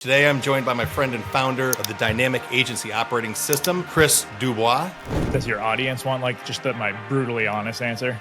Today, I'm joined by my friend and founder of the dynamic agency operating system, Chris DuBois. Does your audience want just my brutally honest answer?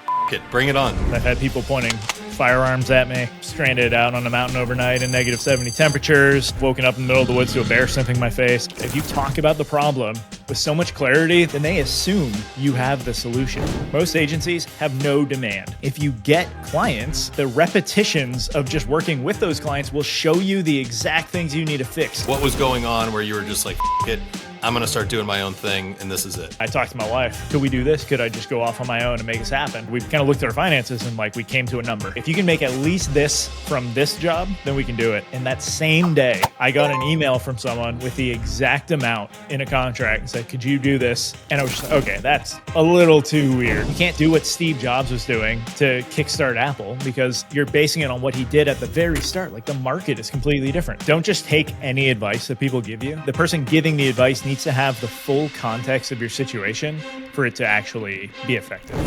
Bring it on. I've had people pointing firearms at me, stranded out on a mountain overnight in negative 70 temperatures, woken up in the middle of the woods to a bear sniffing my face. If you talk about the problem with so much clarity, then they assume you have the solution. Most agencies have no demand. If you get clients, the repetitions of just working with those clients will show you the exact things you need to fix. What was going on where you were just like, it, I'm going to start doing my own thing, and this is it? I talked to my wife. Could we do this? Could I just go off on my own and make this happen? We kind of looked at our finances and we came to a number. If you can make at least this from this job, then we can do it. And that same day, I got an email from someone with the exact amount in a contract and said, could you do this? And I was just like, okay, that's a little too weird. You can't do what Steve Jobs was doing to kickstart Apple because you're basing it on what he did at the very start. The market is completely different. Don't just take any advice that people give you. The person giving the advice needs to have the full context of your situation for it to actually be effective.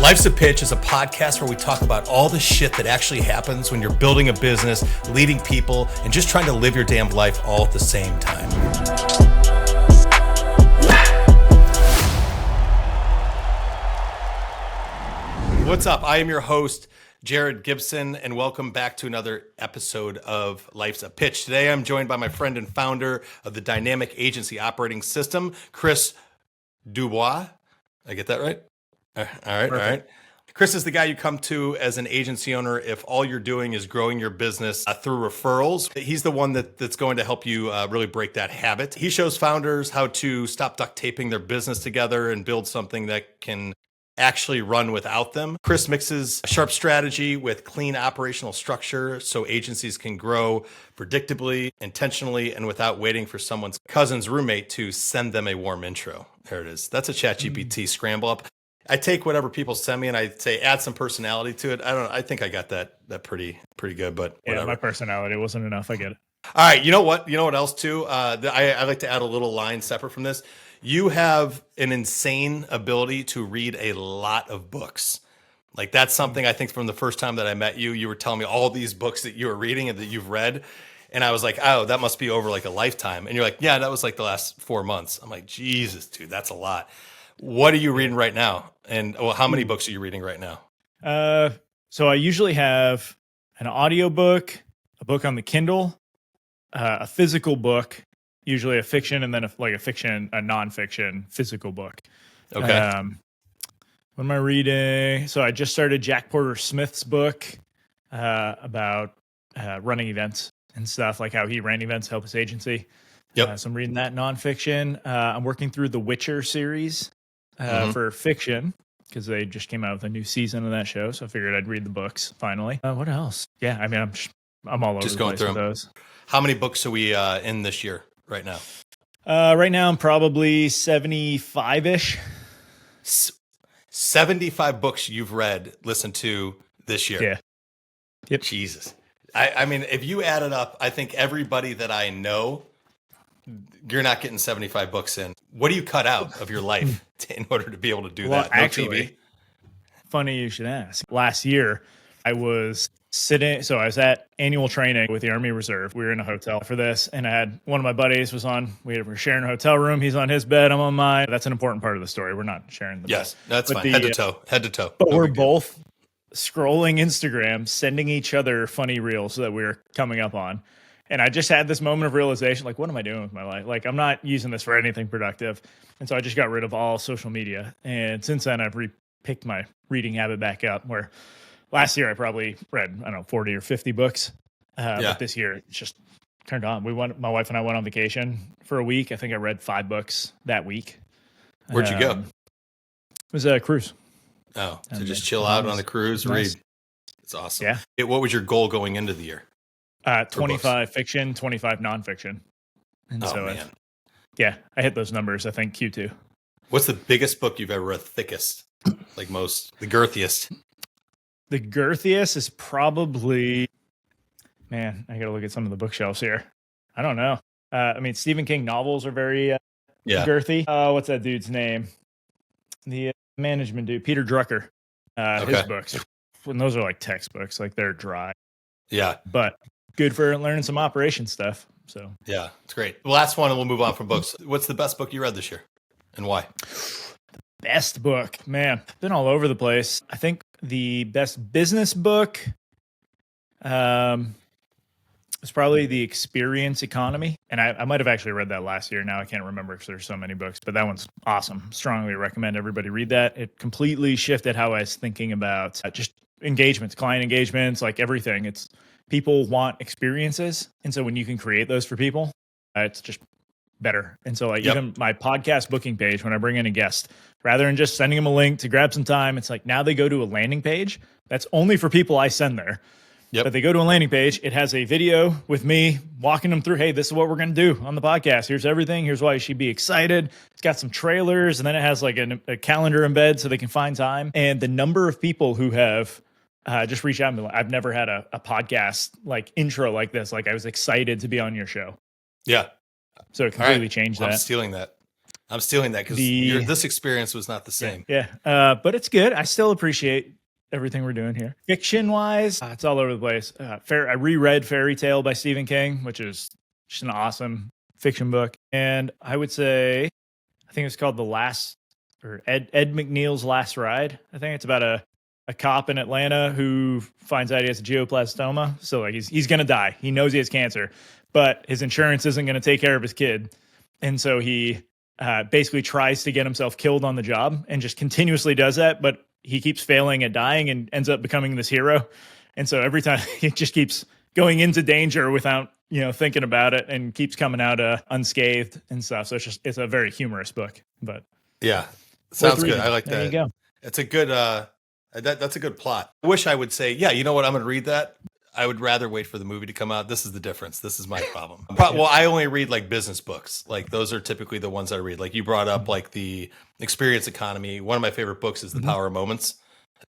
Life's a Pitch is a podcast where we talk about all the shit that actually happens when you're building a business, leading people, and just trying to live your damn life all at the same time. What's up? I am your host, Jared Gibson, and welcome back to another episode of Life's a Pitch. Today, I'm joined by my friend and founder of the dynamic agency operating system, Chris DuBois. I get that right? All right. Chris is the guy you come to as an agency owner if all you're doing is growing your business through referrals. He's the one that's going to help you really break that habit. He shows founders how to stop duct taping their business together and build something that can actually run without them. Chris mixes sharp strategy with clean operational structure so agencies can grow predictably, intentionally, and without waiting for someone's cousin's roommate to send them a warm intro. There it is. That's a ChatGPT scramble up. I take whatever people send me and I say add some personality to it. I think I got that pretty good, but whatever. Yeah, my personality wasn't enough. I get it. All right, you know what else too? I like to add a little line separate from this. You have an insane ability to read a lot of books. That's something I think from the first time that I met you, you were telling me all these books that you were reading and that you've read. And I was like, oh, that must be over a lifetime. And you're like, yeah, that was the last 4 months. I'm like, Jesus, dude, that's a lot. What are you reading right now? And how many books are you reading right now? So I usually have an audiobook, a book on the Kindle, a physical book, usually a fiction, and then a nonfiction physical book. Okay. What am I reading? So I just started Jack Porter Smith's book about running events and stuff, how he ran events to help his agency. Yep. So I'm reading that nonfiction. I'm working through the Witcher series for fiction because they just came out with a new season of that show. So I figured I'd read the books finally. What else? Yeah, I mean, I'm all over just the going place through with those. How many books are we in this year right now? Right now, I'm probably 75-ish. 75 books you've read, listened to this year. Yeah. Yep. Jesus. I mean, if you add it up, I think everybody that I know, you're not getting 75 books in. What do you cut out of your life in order to be able to do that? No actually, TV? Funny you should ask. Last year, I was at annual training with the Army Reserve. We were in a hotel for this, and I had one of my buddies we were sharing a hotel room. He's on his bed, I'm on mine. That's an important part of the story. We're not sharing the Yes, bed. That's fine. Head to toe. But we're both scrolling Instagram, sending each other funny reels that we were coming up on. And I just had this moment of realization, what am I doing with my life? I'm not using this for anything productive. And so I just got rid of all social media. And since then, I've picked my reading habit back up, where last year I probably read, 40 or 50 books. But this year it's just turned on. My wife and I went on vacation for a week. I think I read 5 books that week. Where'd you go? It was a cruise. Oh, so just chill out on the cruise, nice. Read. It's awesome. Yeah. What was your goal going into the year? 25 fiction, 25 nonfiction. And man. I hit those numbers, I think, Q2. What's the biggest book you've ever read? Thickest? The girthiest? The girthiest is probably, man, I got to look at some of the bookshelves here. I don't know. I mean, Stephen King novels are very Yeah. girthy. What's that dude's name? The management dude, Peter Drucker. His books, and those are like textbooks, like they're dry. Yeah. But good for learning some operation stuff. So yeah, it's great. The last one, and we'll move on from books. What's the best book you read this year, and why? Best book, man, been all over the place. I think the best business book it's probably The Experience Economy. And I might have actually read that last year. Now I can't remember because there's so many books, but that one's awesome. Strongly recommend everybody read that. It completely shifted how I was thinking about just engagements, client engagements, like everything. It's people want experiences. And so when you can create those for people, it's just better. And so like even my podcast booking page, when I bring in a guest, rather than just sending them a link to grab some time, it's like now they go to a landing page that's only for people I send there. But they go to a landing page. It has a video with me walking them through, hey, this is what we're going to do on the podcast. Here's everything. Here's why you should be excited. It's got some trailers, and then it has like a calendar embed so they can find time. And the number of people who have just reached out and been like, I've never had a podcast like intro like this. Like I was excited to be on your show. Yeah. So it completely changed that. I'm stealing that because this experience was not the same. Yeah. But it's good. I still appreciate everything we're doing here. Fiction wise, it's all over the place. I reread Fairy Tale by Stephen King, which is just an awesome fiction book. And I would say, I think it's called Ed McNeil's Last Ride. I think it's about a cop in Atlanta who finds out he has a glioblastoma. So like he's going to die. He knows he has cancer, but his insurance isn't going to take care of his kid. And so he basically tries to get himself killed on the job and just continuously does that. But he keeps failing at dying and ends up becoming this hero. And so every time he just keeps going into danger without, thinking about it and keeps coming out unscathed and stuff. So it's a very humorous book, but yeah, sounds good. I like that. There you go. It's a good, that's a good plot. I wish I would say, yeah, you know what? I'm going to read that. I would rather wait for the movie to come out. This is the difference. This is my problem. Well, I only read like business books. Like those are typically the ones I read. Like you brought up like The Experience Economy. One of my favorite books is The Power of Moments.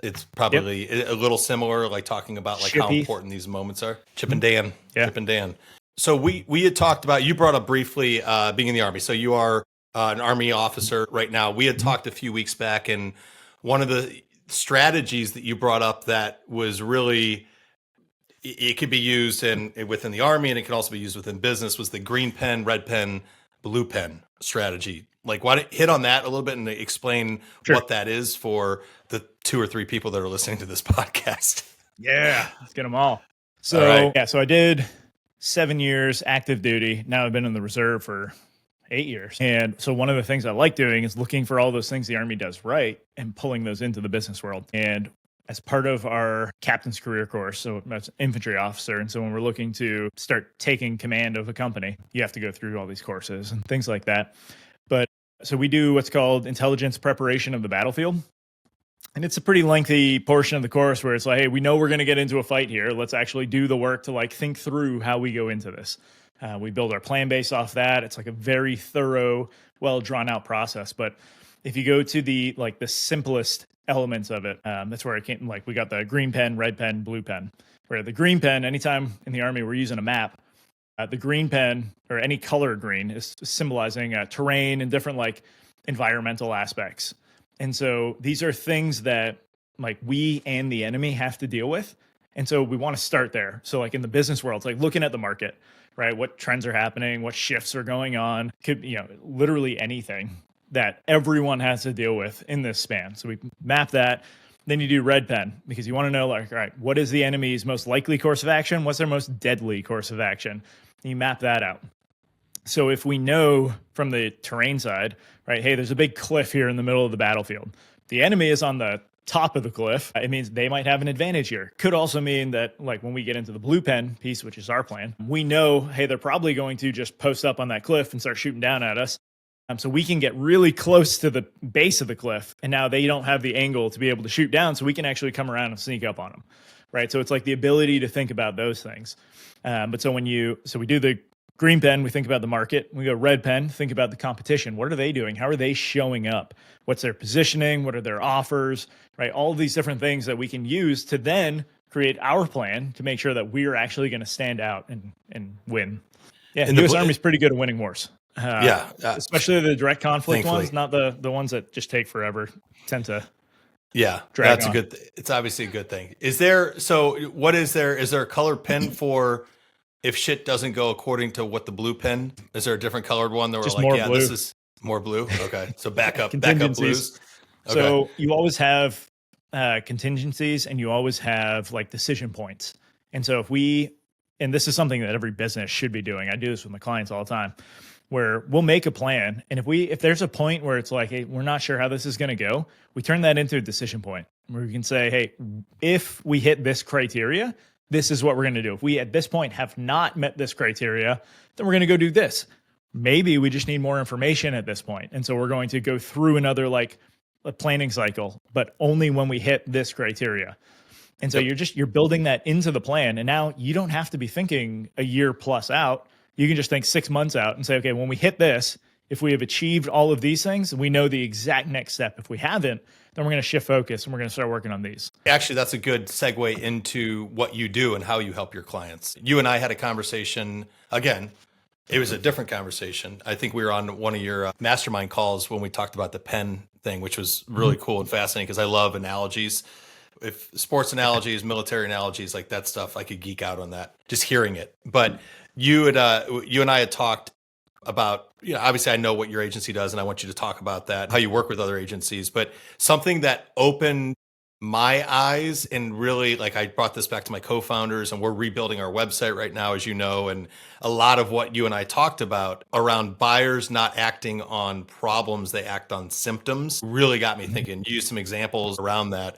It's probably a little similar, like talking about like how important these moments are. Chip and Dan. Chip and Dan. So we had talked about, you brought up briefly being in the Army. So you are an Army officer right now. We had talked a few weeks back, and one of the strategies that you brought up that was really, it could be used within the Army, and it can also be used within business, was the green pen, red pen, blue pen strategy. Like, why don't you hit on that a little bit and explain what that is for the 2 or 3 people that are listening to this podcast? Yeah, let's get them all. So, so I did 7 years active duty. Now I've been in the reserve for 8 years. And so one of the things I like doing is looking for all those things the Army does right and pulling those into the business world. And as part of our captain's career course, so that's infantry officer. And so when we're looking to start taking command of a company, you have to go through all these courses and things like that. But so we do what's called intelligence preparation of the battlefield. And it's a pretty lengthy portion of the course where it's like, hey, we know we're going to get into a fight here. Let's actually do the work to like think through how we go into this. We build our plan based off that. It's like a very thorough, well drawn out process. But if you go to the simplest elements of it, that's where I came. Like we got the green pen, red pen, blue pen. Where the green pen, anytime in the Army we're using a map, the green pen or any color green is symbolizing terrain and different like environmental aspects. And so these are things that like we and the enemy have to deal with. And so we want to start there. So like in the business world, it's like looking at the market, right? What trends are happening, what shifts are going on, could, literally anything that everyone has to deal with in this span. So we map that. Then you do red pen because you want to know like, all right, what is the enemy's most likely course of action? What's their most deadly course of action? And you map that out. So if we know from the terrain side, right, hey, there's a big cliff here in the middle of the battlefield. The enemy is on the top of the cliff. It means they might have an advantage here. Could also mean that like when we get into the blue pen piece, which is our plan, we know, hey, they're probably going to just post up on that cliff and start shooting down at us. So we can get really close to the base of the cliff. And now they don't have the angle to be able to shoot down. So we can actually come around and sneak up on them. Right. So it's like the ability to think about those things. But so we do the green pen, we think about the market. We go red pen, think about the competition. What are they doing? How are they showing up? What's their positioning? What are their offers? Right? All of these different things that we can use to then create our plan to make sure that we're actually going to stand out and win. Yeah, in U.S. Army's pretty good at winning wars. Yeah, Especially the direct conflict thankfully. ones, not the ones that just take forever. Tend to drag that's on. a good. It's obviously a good thing. Is there? So what is there? Is there a color pen for if shit doesn't go according to what the blue pen? Is there a different colored one that we're Just like, more yeah, blue. this is more blue? Okay, so backup Contingencies. blues. Okay. So you always have contingencies, and you always have like decision points. And so and this is something that every business should be doing. I do this with my clients all the time, where we'll make a plan, and if there's a point where it's like, hey, we're not sure how this is going to go, we turn that into a decision point where we can say, hey, if we hit this criteria, this is what we're going to do. If we at this point have not met this criteria, then we're going to go do this. Maybe we just need more information at this point, and so we're going to go through another like a planning cycle, but only when we hit this criteria. And so you're building that into the plan, and now you don't have to be thinking a year plus out. You can just think 6 months out and say, okay, when we hit this, if we have achieved all of these things, we know the exact next step. If we haven't, then we're going to shift focus and we're going to start working on these. Actually, that's a good segue into what you do and how you help your clients. You and I had a conversation again. It was a different conversation. I think we were on one of your mastermind calls when we talked about the pen thing, which was really cool and fascinating because I love analogies. If sports analogies, military analogies, like that stuff, I could geek out on that, just hearing it. But you and I had talked about, obviously I know what your agency does and I want you to talk about that, how you work with other agencies, but something that opened my eyes and really, like, I brought this back to my co-founders and we're rebuilding our website right now, as you know, and a lot of what you and I talked about around buyers not acting on problems, they act on symptoms, really got me thinking. Use some examples around that.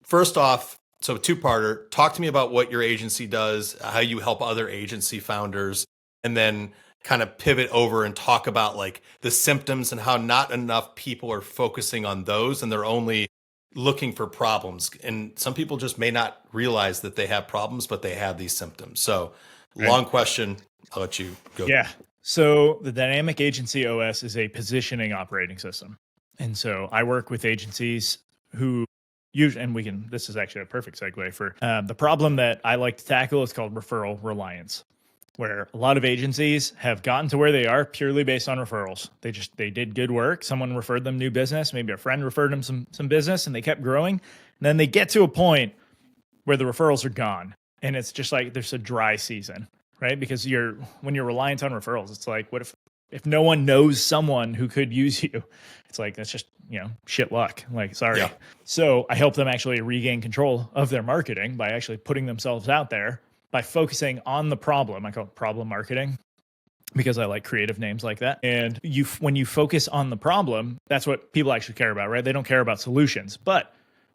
First off, so two-parter, talk to me about what your agency does, how you help other agency founders, and then kind of pivot over and talk about like the symptoms and how not enough people are focusing on those and they're only looking for problems. And some people just may not realize that they have problems, but they have these symptoms. So long question. I'll let you go. Yeah. So the Dynamic Agency OS is a positioning operating system. And so I work with agencies who this is actually a perfect segue for the problem that I like to tackle. It's called referral reliance, where a lot of agencies have gotten to where they are purely based on referrals. They did good work. Someone referred them new business. Maybe a friend referred them some business and they kept growing. And then they get to a point where the referrals are gone. And it's just like there's a dry season, right? Because when you're reliant on referrals, it's like, what if no one knows someone who could use you? It's like, that's just, shit luck. Like, sorry. Yeah. So I help them actually regain control of their marketing by actually putting themselves out there, by focusing on the problem. I call it problem marketing because I like creative names like that. And when you focus on the problem, that's what people actually care about, right? They don't care about solutions. But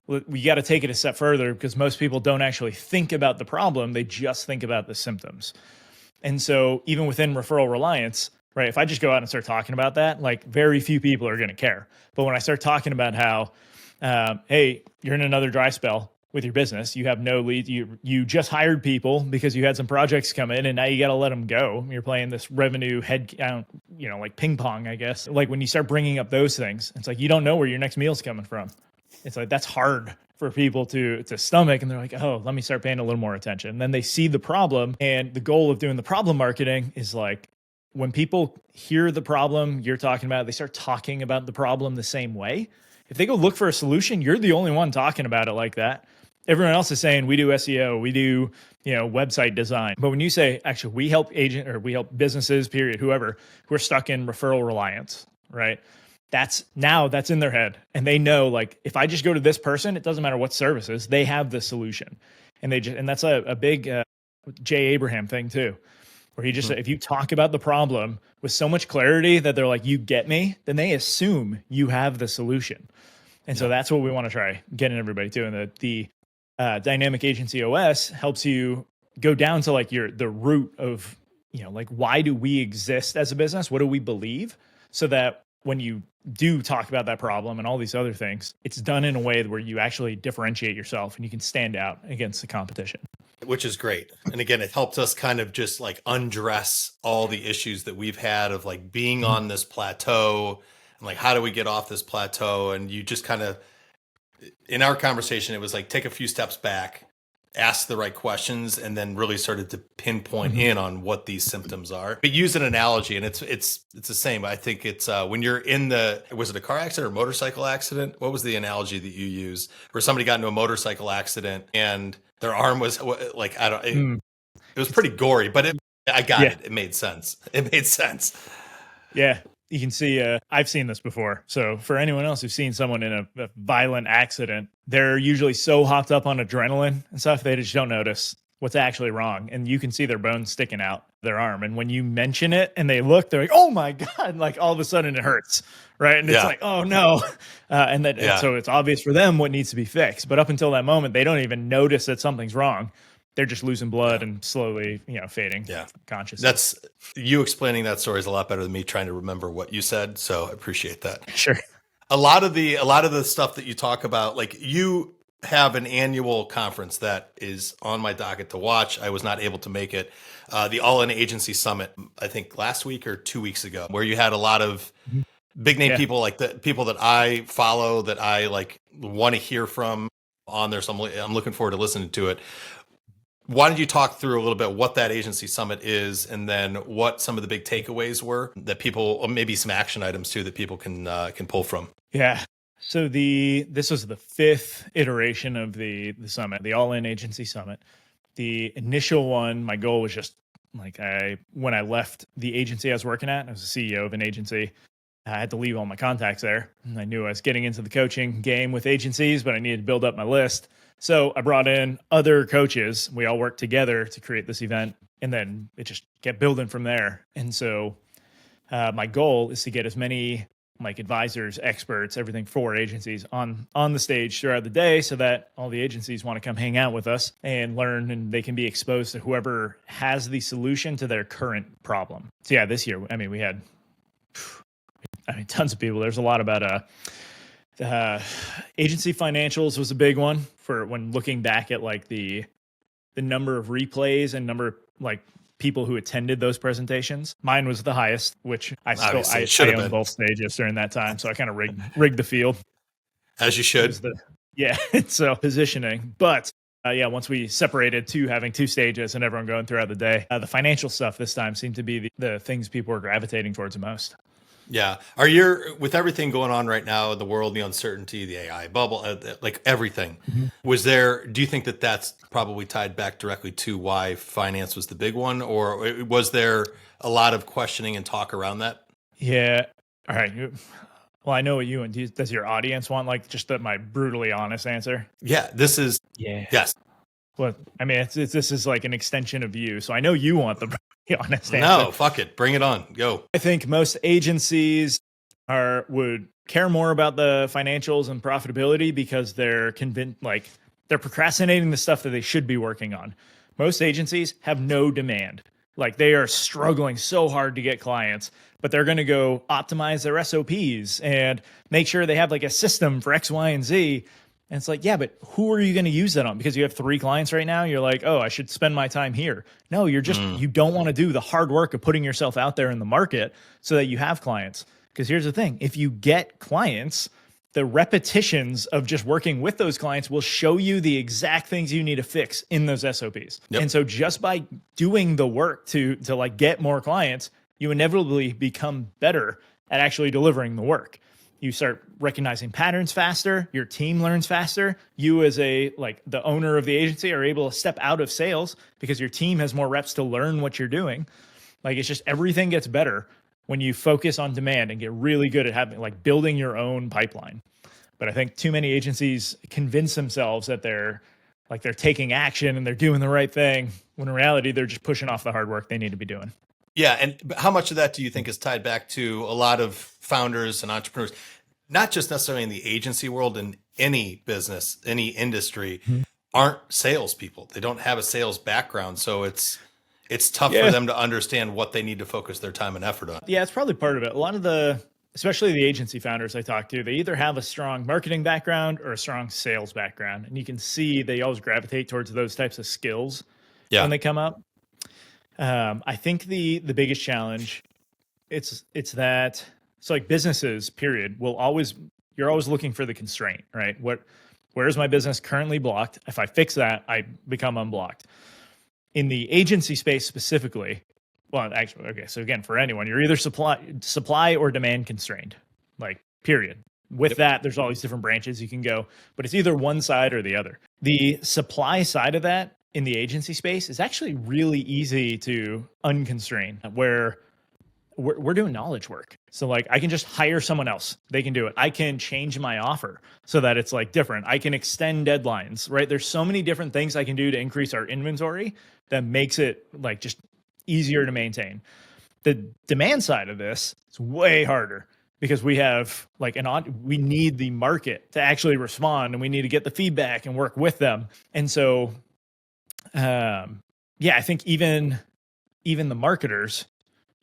we got to take it a step further because most people don't actually think about the problem. They just think about the symptoms. And so even within referral reliance, right, if I just go out and start talking about that, like very few people are going to care. But when I start talking about how, hey, you're in another dry spell with your business, you have no leads, you just hired people because you had some projects come in and now you got to let them go. You're playing this revenue head count, like ping pong, I guess. Like when you start bringing up those things, it's like you don't know where your next meal's coming from. It's like that's hard for people to stomach, and they're like, oh, let me start paying a little more attention. And then they see the problem, and the goal of doing the problem marketing is like when people hear the problem you're talking about, they start talking about the problem the same way. If they go look for a solution, you're the only one talking about it like that. Everyone else is saying we do SEO, we do, website design. But when you say, actually, we help businesses, period, whoever, who are stuck in referral reliance, right? That's in their head. And they know, like, if I just go to this person, it doesn't matter what services, they have the solution. And that's a big Jay Abraham thing too, where he just said, if you talk about the problem with so much clarity that they're like, you get me, then they assume you have the solution. And so that's what we want to try getting everybody to. And the Dynamic Agency OS helps you go down to like the root of, like, why do we exist as a business? What do we believe? So that when you do talk about that problem and all these other things, it's done in a way where you actually differentiate yourself and you can stand out against the competition. Which is great. And again, it helps us kind of just like undress all the issues that we've had of like being on this plateau and like, how do we get off this plateau? And you just kind of, in our conversation, it was like, take a few steps back asked the right questions and then really started to pinpoint in on what these symptoms are. But use an analogy, and it's the same. I think it's when you're in was it a car accident or motorcycle accident? What was the analogy that you used where somebody got into a motorcycle accident and their arm was like, I don't, it was pretty gory, but I got it. It made sense. It made sense. Yeah. You can see, I've seen this before. So for anyone else who's seen someone in a violent accident, they're usually so hopped up on adrenaline and stuff, they just don't notice what's actually wrong. And you can see their bones sticking out their arm. And when you mention it and they look, they're like, oh my God, like all of a sudden it hurts. Right. And it's like, oh no. And so it's obvious for them what needs to be fixed. But up until that moment, they don't even notice that something's wrong. They're just losing blood and slowly, fading consciousness. That's you explaining that story is a lot better than me trying to remember what you said. So I appreciate that. Sure. A lot of the stuff that you talk about, like you have an annual conference that is on my docket to watch. I was not able to make it. The All-In Agency Summit, I think last week or 2 weeks ago, where you had a lot of big name people, like the people that I follow, that I like want to hear from on there. So I'm looking forward to listening to it. Why don't you talk through a little bit what that agency summit is, and then what some of the big takeaways were that people, or maybe some action items too, that people can pull from? Yeah. So this was the 5th iteration of the summit, the All-In Agency Summit. The initial one, my goal was just like when I left the agency I was working at, I was the CEO of an agency. I had to leave all my contacts there, and I knew I was getting into the coaching game with agencies, but I needed to build up my list. So I brought in other coaches. We all worked together to create this event, and then it just kept building from there. And so my goal is to get as many like advisors, experts, everything for agencies on the stage throughout the day, so that all the agencies want to come hang out with us and learn, and they can be exposed to whoever has the solution to their current problem. So yeah, this year, we had tons of people. There's a lot about agency financials was a big one for when looking back at like the number of replays and number of like people who attended those presentations. Mine was the highest, which I owned both stages during that time. So I kind of rigged the field. As you should. So positioning. But once we separated to having 2 stages and everyone going throughout the day, the financial stuff this time seemed to be the things people were gravitating towards the most. Yeah. With everything going on right now in the world, the uncertainty, the AI bubble, like everything, do you think that that's probably tied back directly to why finance was the big one, or was there a lot of questioning and talk around that? Yeah. All right. Well, I know what you want. Does your audience want like just my brutally honest answer? Yeah. Yes. Well, this is like an extension of you. So I know you want the honest answer. No, fuck it. Bring it on. Go. I think most agencies would care more about the financials and profitability because they're convinced, like they're procrastinating the stuff that they should be working on. Most agencies have no demand. Like they are struggling so hard to get clients, but they're going to go optimize their SOPs and make sure they have like a system for X, Y, and Z. And it's like, yeah, but who are you going to use that on? Because you have 3 clients right now. You're like, oh, I should spend my time here. No, you're just, you don't want to do the hard work of putting yourself out there in the market so that you have clients. Because here's the thing. If you get clients, the repetitions of just working with those clients will show you the exact things you need to fix in those SOPs. Yep. And so just by doing the work to like get more clients, you inevitably become better at actually delivering the work. You start recognizing patterns faster, your team learns faster. You as the owner of the agency are able to step out of sales because your team has more reps to learn what you're doing. Like it's just everything gets better when you focus on demand and get really good at having like building your own pipeline. But I think too many agencies convince themselves that they're taking action and they're doing the right thing, when in reality, they're just pushing off the hard work they need to be doing. Yeah. And how much of that do you think is tied back to a lot of founders and entrepreneurs, not just necessarily in the agency world, in any business, any industry, aren't salespeople? They don't have a sales background. So it's tough for them to understand what they need to focus their time and effort on. Yeah, it's probably part of it. A lot of especially the agency founders I talk to, they either have a strong marketing background or a strong sales background. And you can see they always gravitate towards those types of skills when they come up. I think the biggest challenge, it's that, so like businesses, period, you're always looking for the constraint, right? Where is my business currently blocked? If I fix that, I become unblocked. In the agency space specifically, well, actually, okay. So again, for anyone, you're either supply or demand constrained, like period. With that, there's all these different branches you can go, but it's either one side or the other. The supply side of that in the agency space is actually really easy to unconstrain, where we're doing knowledge work. So like I can just hire someone else. They can do it. I can change my offer so that it's like different. I can extend deadlines, right? There's so many different things I can do to increase our inventory that makes it like just easier to maintain. The demand side of this is way harder because we have like we need the market to actually respond, and we need to get the feedback and work with them. And so, I think even the marketers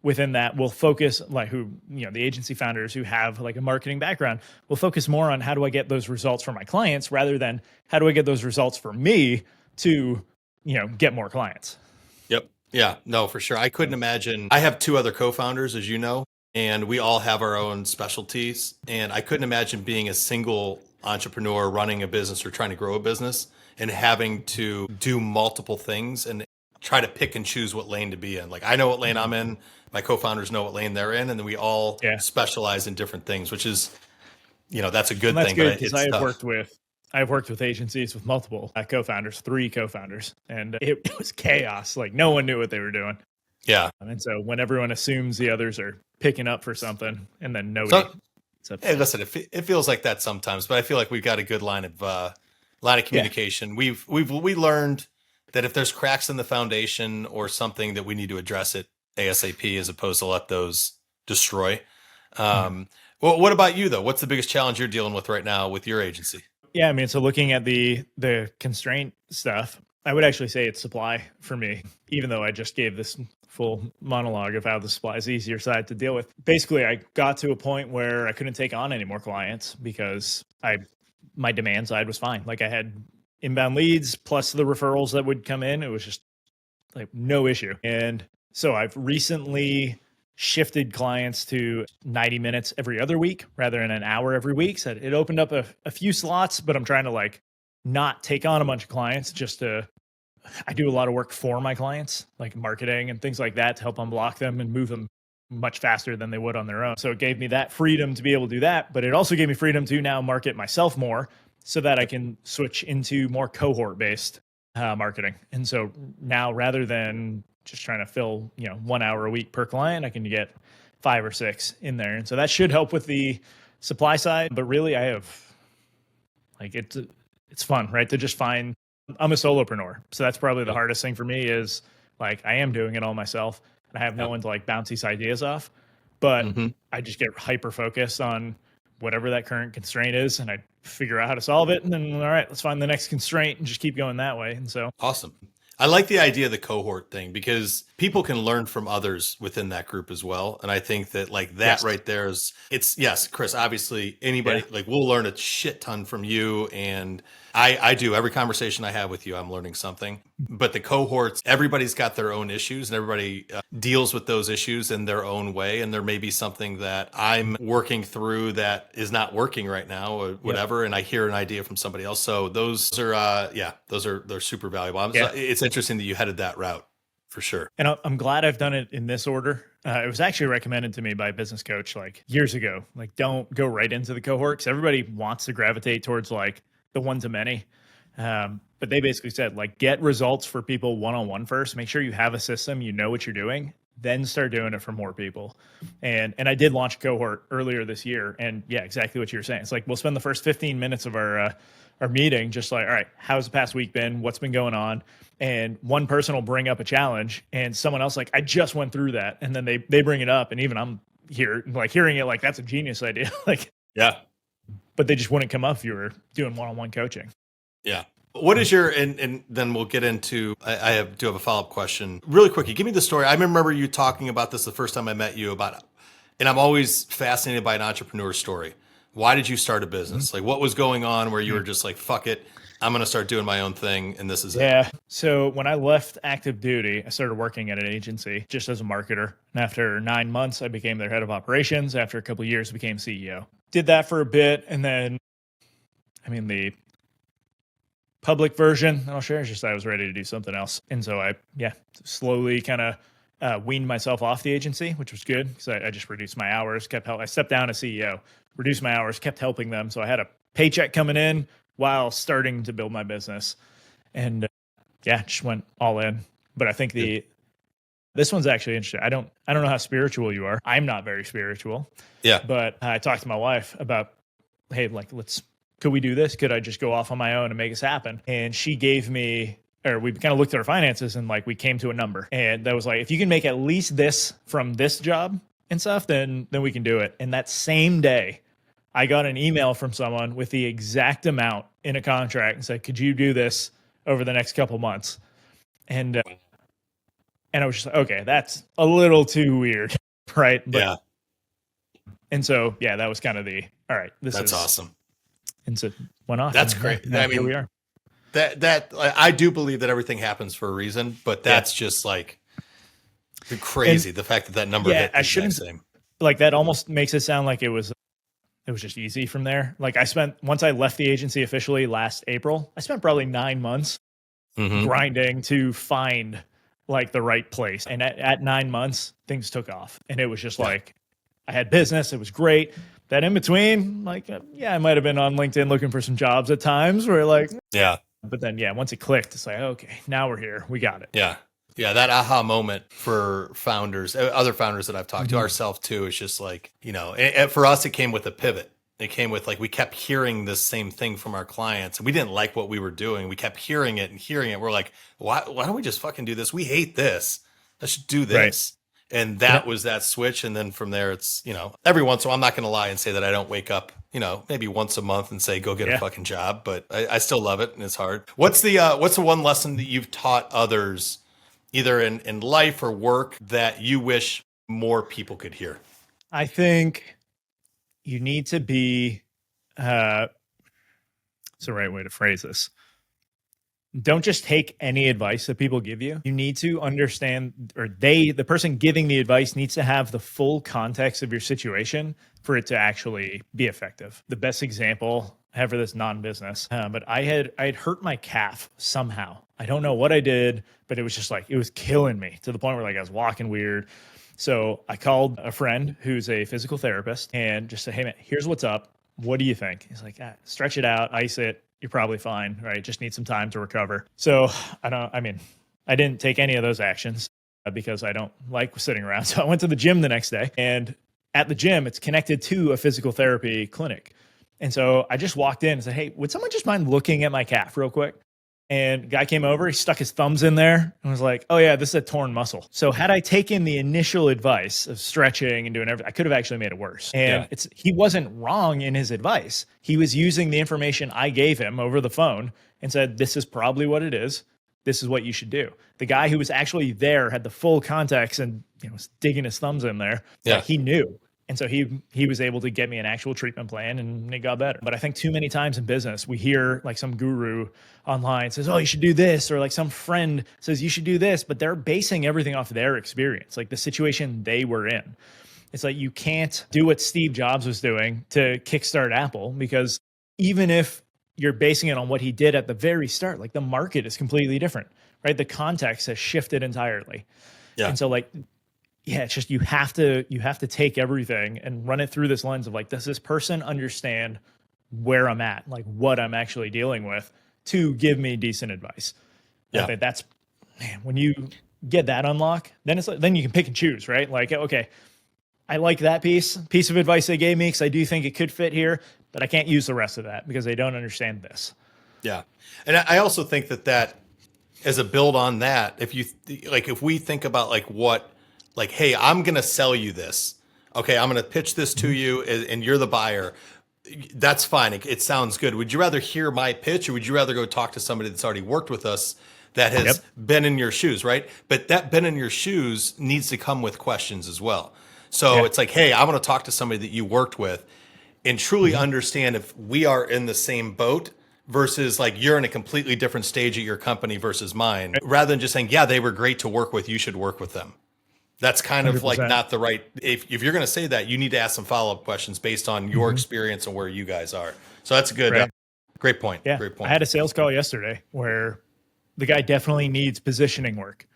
within that will focus, like the agency founders who have like a marketing background will focus more on how do I get those results for my clients rather than how do I get those results for me to, get more clients. Yep. Yeah, no, for sure. I couldn't imagine. I have two other co-founders, as you know, and we all have our own specialties. And I couldn't imagine being a single entrepreneur running a business or trying to grow a business and having to do multiple things and try to pick and choose what lane to be in. Like I know what lane I'm in, my co-founders know what lane they're in, and then we all specialize in different things, which is, that's a good thing. That's good because I've worked with agencies with multiple co-founders, 3 co-founders, and it was chaos. Like no one knew what they were doing. Yeah. And so when everyone assumes the others are picking up for something and then nobody. Hey, listen, it feels like that sometimes, but I feel like we've got a good line of communication. We learned that if there's cracks in the foundation or something that we need to address it ASAP as opposed to let those destroy. Well, what about you though? What's the biggest challenge you're dealing with right now with your agency? Yeah, I mean, so looking at the constraint stuff, I would actually say it's supply for me, even though I just gave this full monologue of how the supply is the easier side to deal with. Basically, I got to a point where I couldn't take on any more clients because my demand side was fine. Like I had inbound leads plus the referrals that would come in. It was just like no issue. And so I've recently shifted clients to 90 minutes every other week rather than an hour every week. So it opened up a few slots, but I'm trying to like not take on a bunch of clients I do a lot of work for my clients, like marketing and things like that to help unblock them and move them much faster than they would on their own. So it gave me that freedom to be able to do that, but it also gave me freedom to now market myself more so that I can switch into more cohort-based marketing. And so now rather than just trying to fill, 1 hour a week per client, I can get 5 or 6 in there. And so that should help with the supply side. But really I have it's fun, right? To just I'm a solopreneur. So that's probably the hardest thing for me is like, I am doing it all myself and I have no one to like bounce these ideas off, but I just get hyper focused on whatever that current constraint is. And I figure out how to solve it. And then, all right, let's find the next constraint and just keep going that way. And so awesome. I like the idea of the cohort thing because people can learn from others within that group as well. And I think that like that right there yes, Chris, obviously anybody like we'll learn a shit ton from you. And I do every conversation I have with you, I'm learning something, but the cohorts, everybody's got their own issues and everybody deals with those issues in their own way. And there may be something that I'm working through that is not working right now or whatever. And I hear an idea from somebody else. So those are, they're super valuable. It's interesting that you headed that route for sure. And I'm glad I've done it in this order. It was actually recommended to me by a business coach like years ago, like don't go right into the cohort because everybody wants to gravitate towards like the one to many. But they basically said like get results for people one-on-one first, make sure you have a system, you know what you're doing, then start doing it for more people. And I did launch a cohort earlier this year. And yeah, exactly what you were saying. It's like, we'll spend the first 15 minutes of our meeting, just like, all right, how's the past week been? What's been going on? And one person will bring up a challenge and someone else like, I just went through that. And then they bring it up. And even I'm here, like hearing it, like that's a genius idea. Like, yeah. But they just wouldn't come up if you were doing one-on-one coaching. Yeah. What is your, and then we'll get into, I do have a follow-up question. Really quickly, give me the story. I remember you talking about this the first time I met you and I'm always fascinated by an entrepreneur story. Why did you start a business? Like what was going on where you were just like, fuck it, I'm going to start doing my own thing and this is it. Yeah. So when I left active duty, I started working at an agency just as a marketer. And after 9 months, I became their head of operations. After a couple of years, I became CEO. Did that for a bit. And then, I mean, public version I'll share. It's just I was ready to do something else. And so I, slowly kind of weaned myself off the agency, which was good because I just reduced my hours, I stepped down as CEO, reduced my hours, kept helping them. So I had a paycheck coming in while starting to build my business. And just went all in. But I think this one's actually interesting. I don't know how spiritual you are. I'm not very spiritual. Yeah. But I talked to my wife about, hey, like, could we do this? Could I just go off on my own and make this happen? And she gave me, or we kind of looked at our finances and like we came to a number. And that was like, if you can make at least this from this job and stuff, then we can do it. And that same day, I got an email from someone with the exact amount in a contract and said, could you do this over the next couple months? And I was just like, okay, that's a little too weird, right? But, yeah. And so, that was kind of all right, that's awesome. And so went off. That's great. I mean, here we are. That I do believe that everything happens for a reason, but that's just like crazy. The fact that number hit the exact same. Like that almost makes it sound like it was just easy from there. Like once I left the agency officially last April, I spent probably 9 months grinding to find like the right place. And at 9 months, things took off. And it was just like, I had business. It was great. That in between, like, I might've been on LinkedIn looking for some jobs at times where like, but then, once it clicked, it's like, okay, now we're here. We got it. Yeah. Yeah. That aha moment for founders, other founders that I've talked to, ourselves too, is just like, and for us, it came with a pivot. It came with like, we kept hearing this same thing from our clients and we didn't like what we were doing. We kept hearing it. We're like, why don't we just fucking do this? We hate this. Let's do this. Right. And that was that switch. And then from there, it's, every once in a while, I'm not going to lie and say that I don't wake up, maybe once a month and say, go get a fucking job, but I still love it and it's hard. What's the one lesson that you've taught others either in life or work that you wish more people could hear? I think you need to be, it's the right way to phrase this. Don't just take any advice that people give you. You need to understand, or the person giving the advice needs to have the full context of your situation for it to actually be effective. The best example I have for this non-business, but I had hurt my calf somehow. I don't know what I did, but it was just like, it was killing me to the point where like I was walking weird. So I called a friend who's a physical therapist and just said, hey man, here's what's up. What do you think? He's like, stretch it out, ice it. You're probably fine, right? Just need some time to recover. So I didn't take any of those actions because I don't like sitting around. So I went to the gym the next day, and at the gym, it's connected to a physical therapy clinic. And so I just walked in and said, hey, would someone just mind looking at my calf real quick? And the guy came over, he stuck his thumbs in there and was like, oh yeah, this is a torn muscle. So had I taken the initial advice of stretching and doing everything, I could have actually made it worse. And he wasn't wrong in his advice. He was using the information I gave him over the phone and said, this is probably what it is. This is what you should do. The guy who was actually there had the full context and was digging his thumbs in there. Yeah. He knew. And so he was able to get me an actual treatment plan and it got better. But I think too many times in business, we hear like some guru online says, oh, you should do this. Or like some friend says you should do this, but they're basing everything off their experience, like the situation they were in. It's like you can't do what Steve Jobs was doing to kickstart Apple, because even if you're basing it on what he did at the very start, like the market is completely different, right? The context has shifted entirely. Yeah. And so like, it's just you have to take everything and run it through this lens of like, does this person understand where I'm at, like what I'm actually dealing with, to give me decent advice? Yeah, I think that's, man, when you get that unlock, then it's like, then you can pick and choose, right? Like, okay, I like that piece of advice they gave me because I do think it could fit here, but I can't use the rest of that because they don't understand this. Yeah, and I also think that as a build on that, if we think about like, hey, I'm going to sell you this. Okay, I'm going to pitch this to you and you're the buyer. That's fine. It sounds good. Would you rather hear my pitch or would you rather go talk to somebody that's already worked with us that has been in your shoes, right? But that been in your shoes needs to come with questions as well. So it's like, hey, I want to talk to somebody that you worked with and truly understand if we are in the same boat versus like you're in a completely different stage at your company versus mine, rather than just saying, yeah, they were great to work with. You should work with them. That's kind of 100%. Like not the right, if you're going to say that, you need to ask some follow-up questions based on your experience and where you guys are. So that's good. Right. Great point. Yeah. Great point. I had a sales call yesterday where the guy definitely needs positioning work.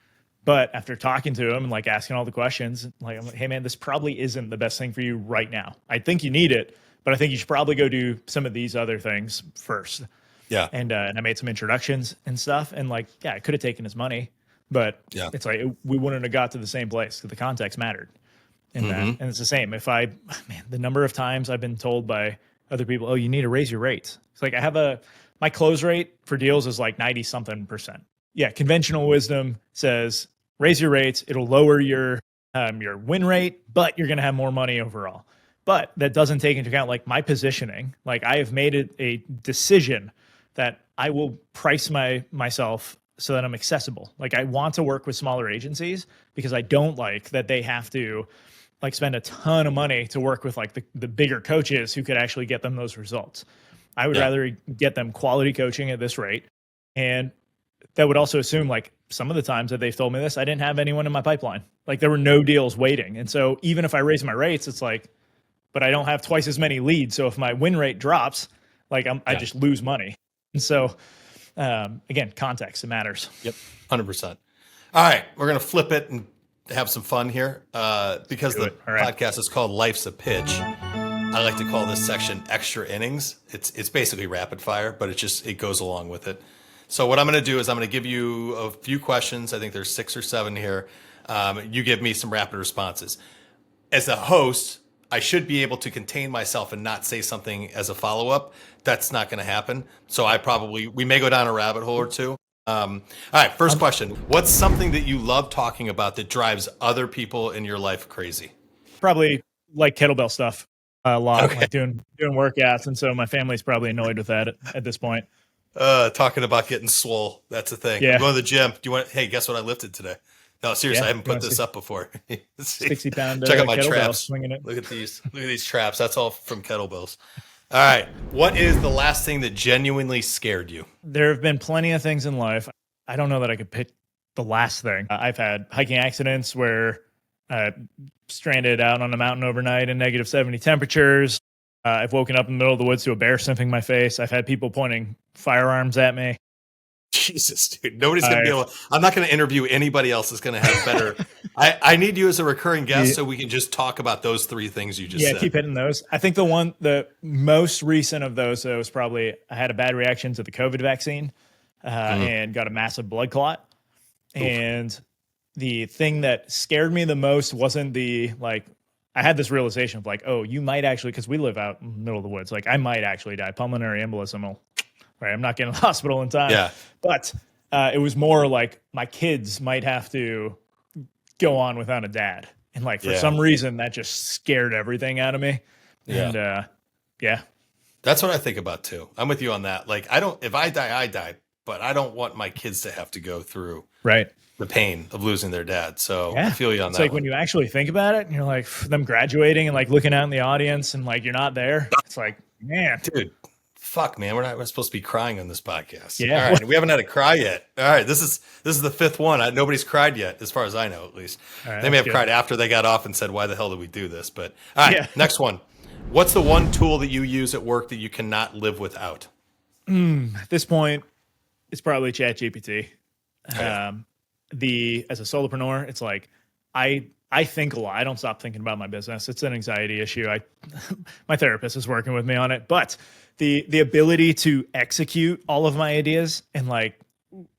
But after talking to him and like asking all the questions, like, I'm like, hey man, this probably isn't the best thing for you right now. I think you need it, but I think you should probably go do some of these other things first. Yeah. And I made some introductions and stuff. And like, yeah, I could have taken his money, but it's like we wouldn't have got to the same place because the context mattered in that. And it's the same. If the number of times I've been told by other people, oh, you need to raise your rates. It's like my close rate for deals is like 90 something percent. Yeah. Conventional wisdom says raise your rates. It'll lower your win rate, but you're going to have more money overall. But that doesn't take into account like my positioning. Like I have made it a decision that I will price myself so that I'm accessible. Like I want to work with smaller agencies because I don't like that they have to like spend a ton of money to work with like the bigger coaches who could actually get them those results. I would rather get them quality coaching at this rate. And that would also assume like some of the times that they've told me this, I didn't have anyone in my pipeline. Like there were no deals waiting. And so even if I raise my rates, it's like, but I don't have twice as many leads. So if my win rate drops, like I just lose money. And so again, context, it matters. Yep. 100%. All right. We're going to flip it and have some fun here because the podcast is called Life's a Pitch. I like to call this section extra innings. It's basically rapid fire, but it goes along with it. So what I'm going to do is I'm going to give you a few questions. I think there's 6 or 7 here. You give me some rapid responses. As a host, I should be able to contain myself and not say something as a follow-up. That's not going to happen. So we may go down a rabbit hole or two. All right, first question. What's something that you love talking about that drives other people in your life crazy? Probably like kettlebell stuff a lot, like doing workouts. And so my family's probably annoyed with that at this point. Talking about getting swole. That's the thing. Yeah. I'm going to the gym. Hey, guess what I lifted today? No, seriously, I haven't put this up before. 60-pound Check out my kettlebell traps. swinging it. Look at these traps. That's all from kettlebells. All right. What is the last thing that genuinely scared you? There have been plenty of things in life. I don't know that I could pick the last thing. I've had hiking accidents where stranded out on a mountain overnight in negative 70 temperatures. I've woken up in the middle of the woods to a bear sniffing my face. I've had people pointing firearms at me. Jesus, dude. Nobody's going to be able to. I'm not going to interview anybody else that's going to have better. I need you as a recurring guest so we can just talk about those 3 things you just said. Yeah, keep hitting those. I think the most recent of those was probably I had a bad reaction to the COVID vaccine and got a massive blood clot. Oof. And the thing that scared me the most wasn't I had this realization of like, oh, you might actually, because we live out in the middle of the woods, like I might actually die. Pulmonary embolism right? I'm not getting to the hospital in time. Yeah. But it was more like my kids might have to go on without a dad. And like for some reason that just scared everything out of me. Yeah. And that's what I think about too. I'm with you on that. Like if I die, I die, but I don't want my kids to have to go through the pain of losing their dad. So I feel you on that. It's like when you actually think about it and you're like them graduating and like looking out in the audience and like you're not there. It's like, man, dude. Fuck, man, we're supposed to be crying on this podcast. Yeah. All right, we haven't had a cry yet. All right, this is the 5th one. Nobody's cried yet, as far as I know, at least. Right, they may have cried after they got off and said, "Why the hell did we do this?" But all right, next one. What's the one tool that you use at work that you cannot live without? At this point, it's probably ChatGPT. As a solopreneur, it's like I think a lot. I don't stop thinking about my business. It's an anxiety issue. My therapist is working with me on it, but the ability to execute all of my ideas and like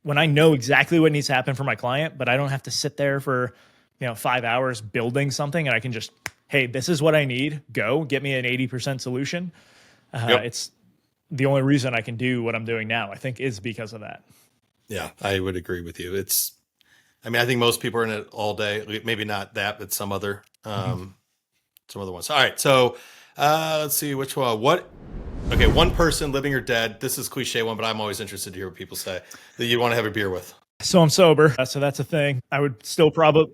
when I know exactly what needs to happen for my client, but I don't have to sit there for 5 hours building something, and I can just, hey, this is what I need. Go get me an 80% solution. It's the only reason I can do what I'm doing now, I think, is because of that. Yeah, I would agree with you. I think most people are in it all day. Maybe not that, but some other ones. All right. So let's see which one. Okay, one person, living or dead. This is cliche one, but I'm always interested to hear what people say that you want to have a beer with. So I'm sober, so that's a thing. I would still probably,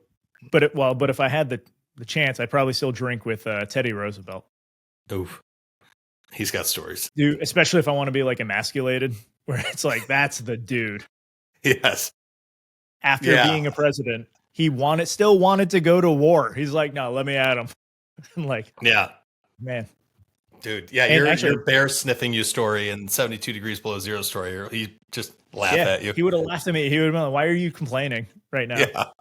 but if I had the chance, I'd probably still drink with Teddy Roosevelt. Oof, he's got stories, dude. Especially if I want to be like emasculated, where it's like that's the dude. Yes. After being a president, he still wanted to go to war. He's like, no, let me at him. I'm like, yeah, man. Dude, yeah, And your bear sniffing you story and 72 degrees below zero story, he just laugh at you. he would have laughed at me. He would have been like, "Why are you complaining right now?"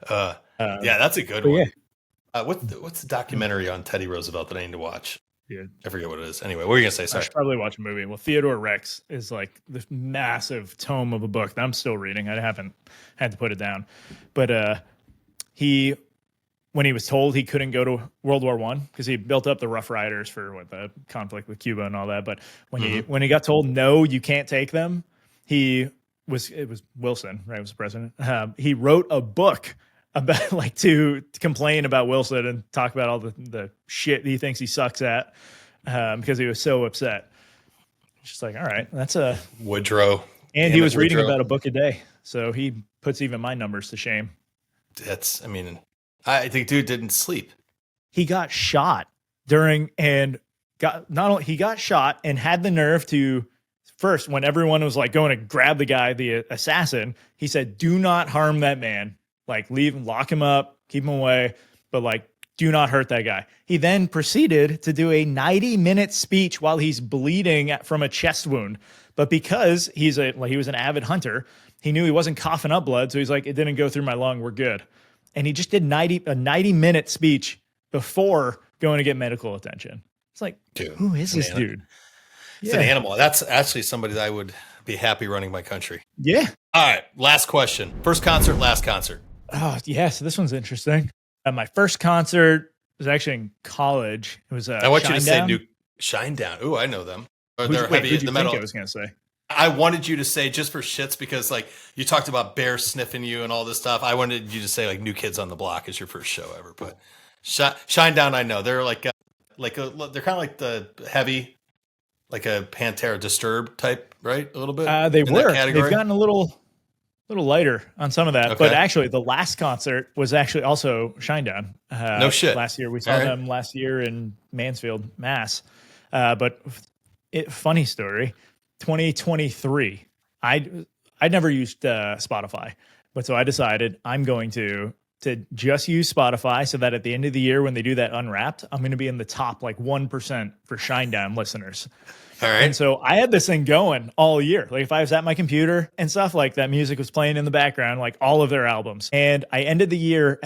Yeah. Yeah, that's a good but one. yeah. What's the documentary on Teddy Roosevelt that I need to watch? Dude, I forget what it is. Anyway, what were you gonna say? I Sorry. should probably watch a movie. Well, Theodore Rex is like this massive tome of a book that I'm still reading. I haven't had to put it down, but he, when he was told he couldn't go to World War I because he built up the Rough Riders for the conflict with Cuba and all that, but when he got told no, you can't take them, it was Wilson, right? Was the president. He wrote a book about like to complain about Wilson and talk about all the shit he thinks he sucks at because he was so upset. It's just like, all right, that's a Woodrow. And he was reading about a book a day, so he puts even my numbers to shame. I think dude didn't sleep. He got shot he got shot and had the nerve to first, when everyone was like going to grab the guy, the assassin, he said, "Do not harm that man. Like, leave him, lock him up, keep him away, but like, do not hurt that guy." He then proceeded to do a 90-minute speech while he's bleeding from a chest wound. But because he was an avid hunter, he knew he wasn't coughing up blood. So he's like, "It didn't go through my lung. We're good." And he just did a 90-minute speech before going to get medical attention. It's like, dude, who is this dude? It's an animal. That's actually somebody that I would be happy running my country. Yeah. All right. Last question. First concert, last concert. Oh, yeah. So this one's interesting. My first concert was actually in college. It was I want you to say New Shinedown. Ooh, I know them. They're heavy in the metal. I was going to say. I wanted you to say, just for shits, because like you talked about bears sniffing you and all this stuff. I wanted you to say like New Kids on the Block is your first show ever. But Shinedown, I know they're they're kind of like the heavy, like a Pantera Disturbed type, right? A little bit. They've gotten a little lighter on some of that. Okay. But actually, the last concert was actually also Shinedown. No shit. Last year we saw them last year in Mansfield, Mass. But funny story. 2023, I'd never used Spotify, but so I decided I'm going to just use Spotify so that at the end of the year when they do that Unwrapped, I'm going to be in the top like 1% for Shinedown listeners. All right. And so I had this thing going all year. Like if I was at my computer and stuff, like that music was playing in the background, like all of their albums. And I ended the year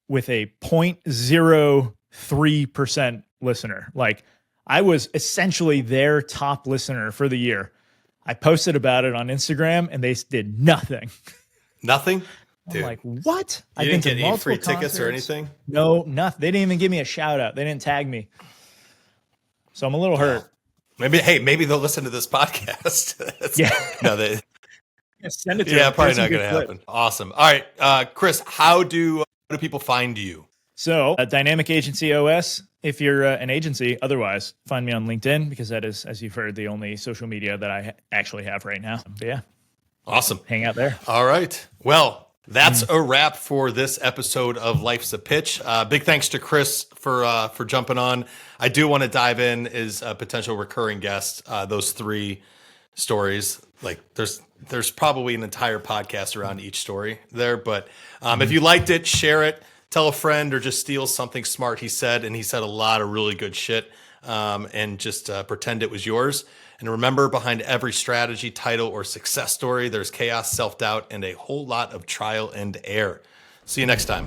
with a 0.03% listener. Like I was essentially their top listener for the year. I posted about it on Instagram and they did nothing. Nothing? I'm like, what? You didn't get any free tickets or anything? No, nothing. They didn't even give me a shout out. They didn't tag me. So I'm a little hurt. Maybe they'll listen to this podcast. No, they send it to them. Probably not going to happen. Awesome. All right, Chris, how do people find you? So, Dynamic Agency OS, if you're an agency. Otherwise, find me on LinkedIn because that is, as you've heard, the only social media that I actually have right now. But yeah. Awesome. Hang out there. All right. Well, that's a wrap for this episode of Life's a Pitch. Big thanks to Chris for jumping on. I do want to dive in as a potential recurring guest. Those 3 stories, like there's probably an entire podcast around each story there. But if you liked it, share it, tell a friend, or just steal something smart he said. And he said a lot of really good shit. And just pretend it was yours. And remember, behind every strategy, title, or success story, there's chaos, self-doubt, and a whole lot of trial and error. See you next time.